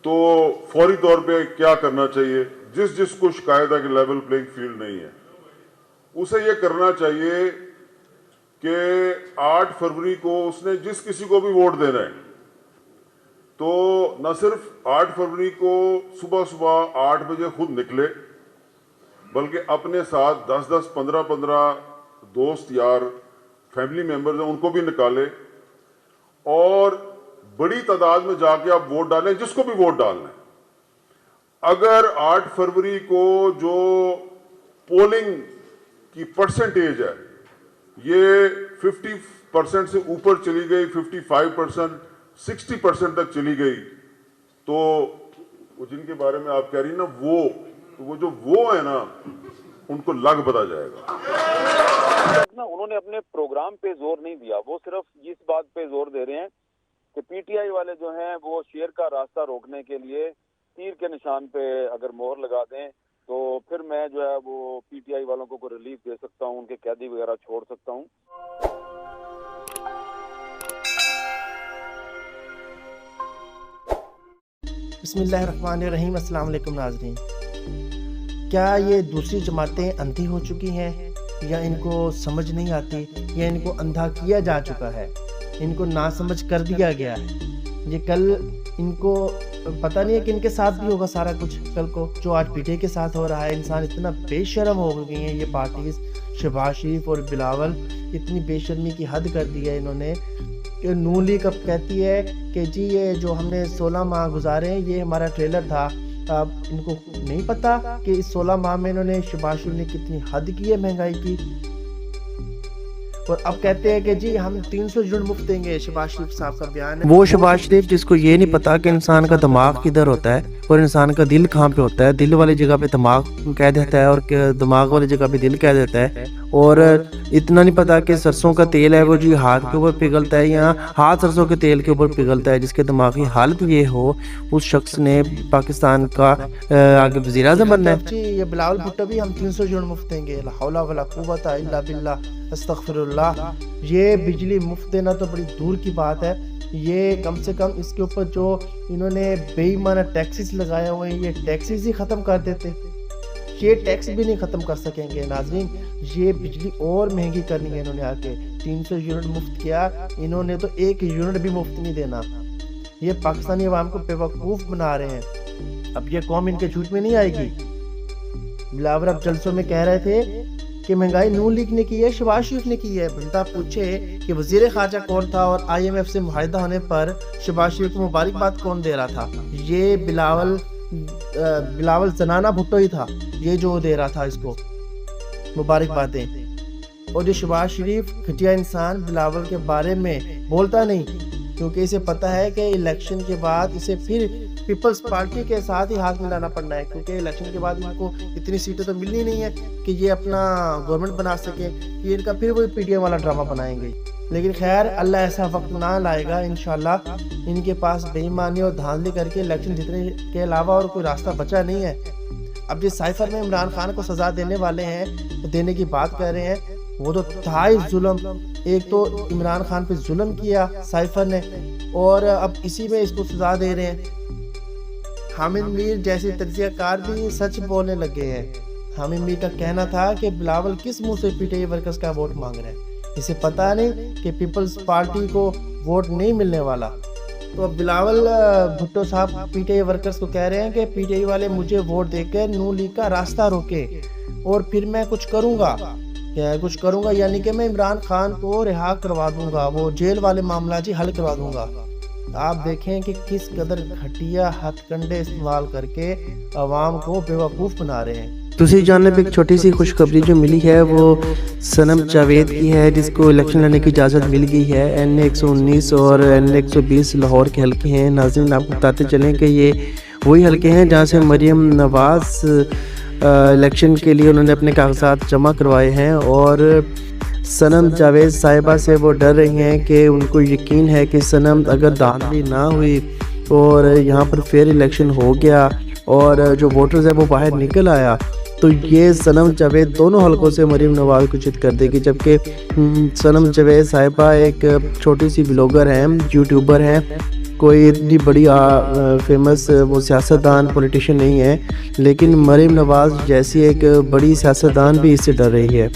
تو فوری طور پہ کیا کرنا چاہیے؟ جس کو شکایت ہے کہ لیول پلینگ فیلڈ نہیں ہے، اسے یہ کرنا چاہیے کہ 8 فروری کو اس نے جس کسی کو بھی ووٹ دینا ہے تو نہ صرف 8 فروری کو صبح 8 بجے خود نکلے، بلکہ اپنے ساتھ 10 15 دوست یار فیملی ممبرز ہیں ان کو بھی نکالے اور بڑی تعداد میں جا کے آپ ووٹ ڈالیں جس کو بھی ووٹ ڈالنا ہے۔ اگر 8 فروری کو جو پولنگ کی پرسنٹیج ہے یہ 50% سے اوپر چلی گئی، 55%، 60% تک چلی گئی، تو جن کے بارے میں آپ کہہ رہی ہیں نا وہ ہے نا ان کو لگ بتا جائے گا۔ انہوں نے اپنے پروگرام پہ زور نہیں دیا، وہ صرف اس بات پہ زور دے رہے ہیں کہ پی ٹی آئی والے جو ہیں وہ شیر کا راستہ روکنے کے لیے تیر کے نشان پہ اگر مہر لگا دیں تو پھر میں جو ہے وہ پی ٹی آئی والوں کو ریلیف دے سکتا ہوں، ان کے قیدی وغیرہ چھوڑ سکتا ہوں۔ بسم اللہ الرحمن الرحیم۔ السلام علیکم ناظرین۔ کیا یہ دوسری جماعتیں اندھی ہو چکی ہیں یا ان کو سمجھ نہیں آتی یا ان کو اندھا کیا جا چکا ہے، ان کو ناسمجھ کر دیا گیا ہے؟ یہ کل ان کو پتہ نہیں ہے کہ ان کے ساتھ بھی ہوگا سارا کچھ کل کو جو آج پی ٹی آئی کے ساتھ ہو رہا ہے۔ انسان اتنا بے شرم ہو گئی ہیں یہ پارٹیز، شہباز شریف اور بلاول، اتنی بے شرمی کی حد کر دی ہے انہوں نے کہ نون لیگ اب کہتی ہے کہ جی یہ جو ہم نے 16 ماہ گزارے ہیں یہ ہمارا ٹریلر تھا۔ اب ان کو نہیں پتا کہ اس 16 ماہ میں انہوں نے شہباز شریف نے کتنی حد کی ہے مہنگائی کی، اور اب کہتے ہیں کہ جی ہم 300 یونٹ مفت دیں گے۔ شہباز شریف صاحب کا بیان ہے، وہ شہباز شریف جس کو یہ نہیں پتا کہ انسان کا دماغ کدھر ہوتا ہے اور انسان کا دل کہاں پہ ہوتا ہے۔ دل والی جگہ پہ دماغ کہہ دیتا ہے اور دماغ والی جگہ پہ دل کہہ دیتا ہے، اور اتنا نہیں پتا کہ سرسوں کا تیل ہے وہ جی ہاتھ کے اوپر پگھلتا ہے یا ہاتھ سرسوں کے تیل کے اوپر پگھلتا ہے۔ جس کے دماغی حالت یہ ہو اس شخص نے پاکستان کا آگے وزیر اعظم بننا ہے۔ جی یہ بلاول بھٹو بھی ہم 300 یونٹ مفت دیں گے، لا حول ولا قوت الا باللہ، استغفر اللہ۔ یہ بجلی مفت دینا تو بڑی دور کی بات ہے، یہ کم سے کم اس کے اوپر جو انہوں نے بے ایمانہ ٹیکسز لگائے ہوئے ہیں یہ ٹیکسز ہی ختم کر دیتے، یہ ٹیکس بھی نہیں ختم کر سکیں گے۔ ناظرین یہ بجلی اور مہنگی کرنی ہے انہوں نے آ کے، 300 یونٹ مفت کیا، انہوں نے تو 1 یونٹ بھی مفت نہیں دینا۔ یہ پاکستانی عوام کو بے وقوف بنا رہے ہیں۔ اب یہ قوم ان کے جھوٹ میں نہیں آئے گی۔ بلاول اب جلسوں میں کہہ رہے تھے کہ مہنگائی نون لیگ نے کی ہے، شہباز شریف نے کی ہے۔ بندہ پوچھے کہ وزیر خارجہ کون تھا اور آئی ایم ایف سے معاہدہ ہونے پر شہباز شریف کو مبارکباد کون دے رہا تھا؟ یہ بلاول زنانہ بھٹو ہی تھا، یہ جو دے رہا تھا اس کو مبارکبادیں۔ اور یہ شہباز شریف گھٹیا انسان بلاول کے بارے میں بولتا نہیں، کیونکہ اسے پتہ ہے کہ الیکشن کے بعد اسے پھر پیپلز پارٹی کے ساتھ ہی ہاتھ ملانا پڑنا ہے، کیونکہ الیکشن کے بعد ان کو اتنی سیٹیں تو ملنی نہیں ہے کہ یہ اپنا گورنمنٹ بنا سکے، یہ ان کا پھر وہی پی ٹی ایم والا ڈرامہ بنائیں گے۔ لیکن خیر اللہ ایسا وقت نہ لائے گا انشاءاللہ۔ ان کے پاس بے ایمانی اور دھاندلی کر کے الیکشن جیتنے کے علاوہ اور کوئی راستہ بچا نہیں ہے۔ اب جس سائفر میں عمران خان کو سزا دینے والے ہیں، دینے کی بات کر رہے ہیں، وہ تو تھا ہی ظلم۔ ایک تو عمران خان پہ ظلم کیا سائفر نے، اور اب اسی میں اس کو سزا دے رہے ہیں۔ حامد میر جیسے تجزیہ کار بھی سچ بولنے لگے ہیں۔ حامد میر کا کہنا تھا کہ بلاول کس منہ سے پی ٹی آئی ورکرز کا ووٹ مانگ رہے ہیں، اسے پتہ نہیں کہ پیپلز پارٹی کو ووٹ نہیں ملنے والا۔ تو اب بلاول بھٹو صاحب پی ٹی آئی ورکرز کو کہہ رہے ہیں کہ پی ٹی آئی والے مجھے ووٹ دے کر نون لیگ کا راستہ روکے اور پھر میں کچھ کروں گا، یعنی کہ میں عمران خان کو رہا کروا دوں گا، وہ جیل والے معاملہ جی حل کروا دوں گا۔ آپ دیکھیں کہ کس قدر گھٹیا ہتھ کنڈے استعمال کر کے عوام کو بے وقوف بنا رہے ہیں۔ دوسری جانب ایک چھوٹی سی خوشخبری جو ملی ہے وہ صنم جاوید کی ہے، جس کو الیکشن لڑنے کی اجازت مل گئی ہے۔ این 119 اور این 120 لاہور کے حلقے ہیں۔ ناظرین آپ کو بتاتے چلیں کہ یہ وہی حلقے ہیں جہاں سے مریم نواز الیکشن کے لیے انہوں نے اپنے کاغذات جمع کروائے ہیں، اور صنم جاوید صاحبہ سے وہ ڈر رہی ہیں کہ ان کو یقین ہے کہ صنم اگر دھاندلی نہ ہوئی اور یہاں پر فیئر الیکشن ہو گیا اور جو ووٹرز ہے وہ باہر نکل آیا تو یہ صنم جاوید دونوں حلقوں سے مریم نواز کو چت کر دے گی۔ جبکہ صنم جاوید صاحبہ ایک چھوٹی سی بلاگر ہیں، یوٹیوبر ہیں، کوئی اتنی بڑی فیمس وہ سیاستدان پولیٹیشین نہیں ہے، لیکن مریم نواز جیسی ایک بڑی سیاستدان بھی اس سے ڈر رہی ہے۔